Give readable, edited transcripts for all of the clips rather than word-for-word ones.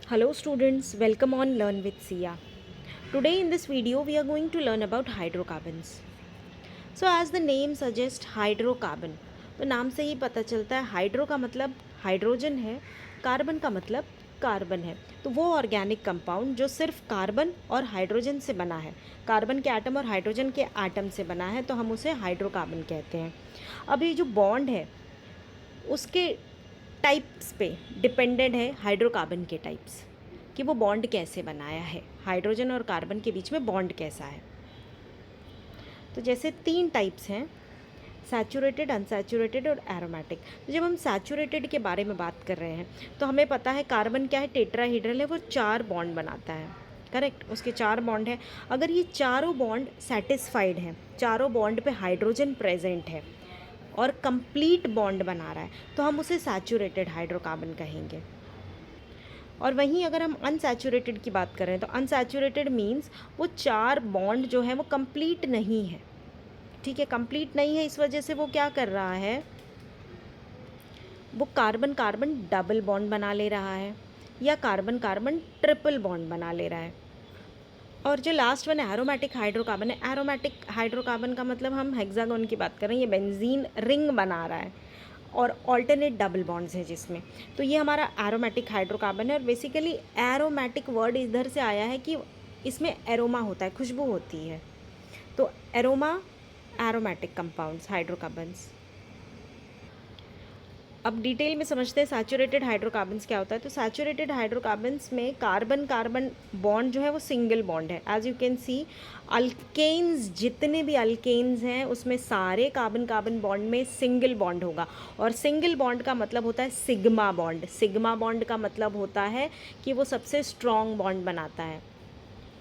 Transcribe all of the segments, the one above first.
Hello students, welcome on Learn with Sia. Today in this video we are going to learn about hydrocarbons. So as the name suggests hydrocarbon, तो नाम से ही पता चलता है hydro का मतलब hydrogen है, कार्बन का मतलब कार्बन है। तो वो ऑर्गेनिक कंपाउंड जो सिर्फ कार्बन और हाइड्रोजन से बना है, कार्बन के एटम और हाइड्रोजन के एटम से बना है, तो हम उसे हाइड्रोकार्बन कहते हैं। अब ये जो बॉन्ड है उसके टाइप्स पे डिपेंडेंट है हाइड्रोकार्बन के टाइप्स, कि वो बॉन्ड कैसे बनाया है, हाइड्रोजन और कार्बन के बीच में बॉन्ड कैसा है। तो जैसे 3 टाइप्स हैं, सैचुरेटेड, अनसैचुरेटेड और एरोमेटिक। तो जब हम सैचुरेटेड के बारे में बात कर रहे हैं तो हमें पता है कार्बन क्या है, टेट्राहीड्रल है, वो 4 बॉन्ड बनाता है। करेक्ट, उसके 4 बॉन्ड है। अगर ये चारों बॉन्ड सेटिस्फाइड हैं, चारों बॉन्ड पे हाइड्रोजन प्रेजेंट है और कंप्लीट बॉन्ड बना रहा है, तो हम उसे सैचुरेटेड हाइड्रोकार्बन कहेंगे। और वहीं अगर हम अनसैचुरेटेड की बात करें तो अनसैचुरेटेड मीन्स वो 4 बॉन्ड जो है वो कंप्लीट नहीं है। ठीक है, कंप्लीट नहीं है, इस वजह से वो क्या कर रहा है, वो कार्बन कार्बन डबल बॉन्ड बना ले रहा है या कार्बन कार्बन ट्रिपल बॉन्ड बना ले रहा है। और जो लास्ट वन एरोमेटिक हाइड्रोकार्बन है, एरोमेटिक हाइड्रोकार्बन का मतलब हम हेक्सागोन की बात कर रहे हैं, ये बेंजीन रिंग बना रहा है और ऑल्टरनेट डबल बॉन्ड्स हैं जिसमें। तो ये हमारा एरोमेटिक हाइड्रोकार्बन है। और बेसिकली एरोमेटिक वर्ड इधर से आया है कि इसमें एरोमा होता है, खुशबू होती है। तो एरोमा एरोमेटिक कंपाउंड्स हाइड्रोकार्बन्स। अब डिटेल में समझते हैं सैचुरेटेड हाइड्रोकार्बन्स क्या होता है। तो सैचुरेटेड हाइड्रोकार्बन्स में कार्बन कार्बन बॉन्ड जो है वो सिंगल बॉन्ड है। As you can see, alkanes, जितने भी अल्केन्स हैं उसमें सारे कार्बन कार्बन बॉन्ड में सिंगल बॉन्ड होगा। और सिंगल बॉन्ड का मतलब होता है सिग्मा बॉन्ड। सिग्मा बॉन्ड का मतलब होता है कि वो सबसे स्ट्रॉन्ग बॉन्ड बनाता है।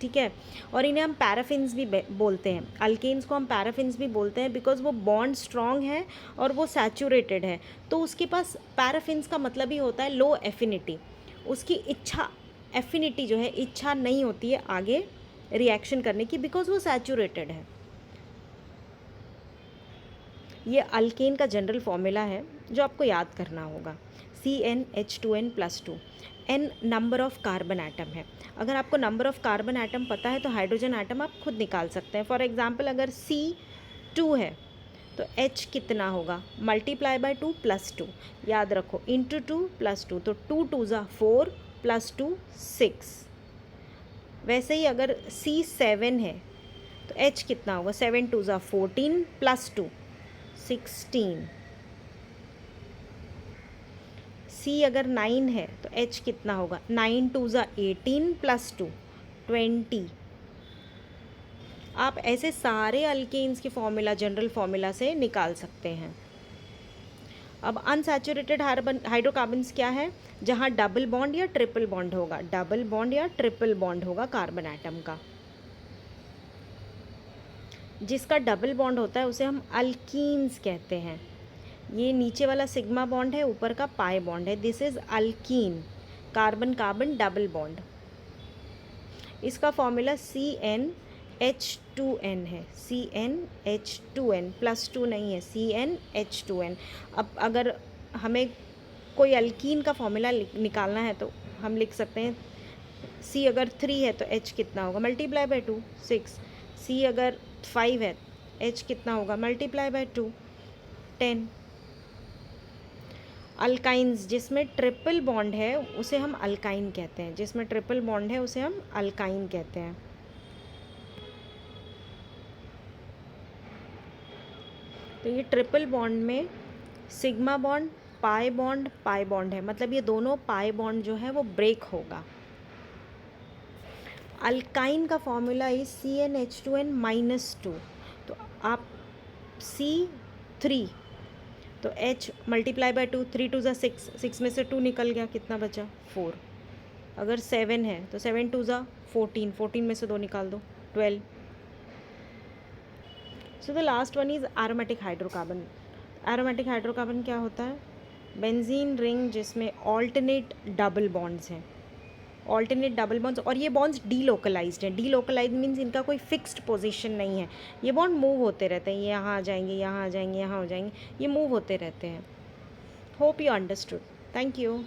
ठीक है, और इन्हें हम पैराफिन्स भी बोलते हैं। अल्केन्स को हम पैराफिन्स भी बोलते हैं बिकॉज वो बॉन्ड स्ट्रॉन्ग है और वो सैचुरेटेड है। तो उसके पास पैराफिन्स का मतलब ही होता है लो एफिनिटी। उसकी इच्छा, एफिनिटी जो है, इच्छा नहीं होती है आगे रिएक्शन करने की, बिकॉज वो सैचुरेटेड है। ये अल्केन का जनरल फॉर्मूला है जो आपको याद करना होगा, CnH2n+2। n number of carbon atom है। अगर आपको नंबर ऑफ कार्बन एटम पता है तो हाइड्रोजन एटम आप खुद निकाल सकते हैं। फॉर एग्जांपल अगर C2 है तो H कितना होगा, मल्टीप्लाई बाय 2 + 2, याद रखो, इंटू 2 + 2, तो 2 2 ज़ा 4 + 2 6। वैसे ही अगर C7 है तो H कितना होगा, 7 2 ज़ा 14 + 2 16। C अगर 9 है तो H कितना होगा, 9 2 ज़ा 18 + 2 20। आप ऐसे सारे अल्केन्स के फॉर्मूला जनरल फॉर्मूला से निकाल सकते हैं। अब अनसैचुरेटेड हाइड्रोकार्बन्स क्या है, जहाँ डबल बॉन्ड या ट्रिपल बॉन्ड होगा, डबल बॉन्ड या ट्रिपल बॉन्ड होगा कार्बन एटम का। जिसका डबल बॉन्ड होता है उसे हम अल्कीन्स कहते हैं। ये नीचे वाला सिग्मा बॉन्ड है, ऊपर का पाई बॉन्ड है, this is alkyne, carbon carbon double bond. इसका फॉर्मूला CnH2n है, CnH2n, +2 नहीं है, CnH2n। अब अगर हमें कोई अल्कीन का फॉर्मूला निकालना है तो हम लिख सकते हैं, C अगर 3 है तो H कितना होगा, मल्टीप्लाई बाय 2 6। C अगर 5 है, H कितना होगा, मल्टीप्लाई बाय 2 10। अल्काइंस, जिसमें ट्रिपल बॉन्ड है उसे हम अल्काइन कहते हैं, जिसमें ट्रिपल बॉन्ड है उसे हम अल्काइन कहते हैं। तो ये ट्रिपल बॉन्ड में सिग्मा बॉन्ड, पाई बॉन्ड है, मतलब ये दोनों पाई बॉन्ड जो है वो ब्रेक होगा। अल्काइन का फॉर्मूला इज CnH2n-2। तो आप C3 तो H मल्टीप्लाई बाय 2, 3 2 ज़ा 6, 6 में से 2 निकल गया, कितना बचा 4। अगर 7 है तो 7 2 ज़ा 14, 14 में से 2 निकाल दो 12। So the last one is aromatic hydrocarbon. Aromatic hydrocarbon क्या होता है, बेंजीन रिंग जिसमें ऑल्टरनेट डबल बॉन्ड्स हैं, ऑल्टरनेट डबल बॉन्ड्स, और ये बॉन्ड्स डीलोकलाइज्ड हैं। डीलोकलाइज मीन्स इनका कोई फिक्स्ड पोजीशन नहीं है, ये बॉन्ड मूव होते रहते हैं, ये यहाँ आ जाएंगे, यहाँ आ जाएंगे, यहाँ हो जाएंगे, ये मूव होते रहते हैं। Hope you understood. Thank you.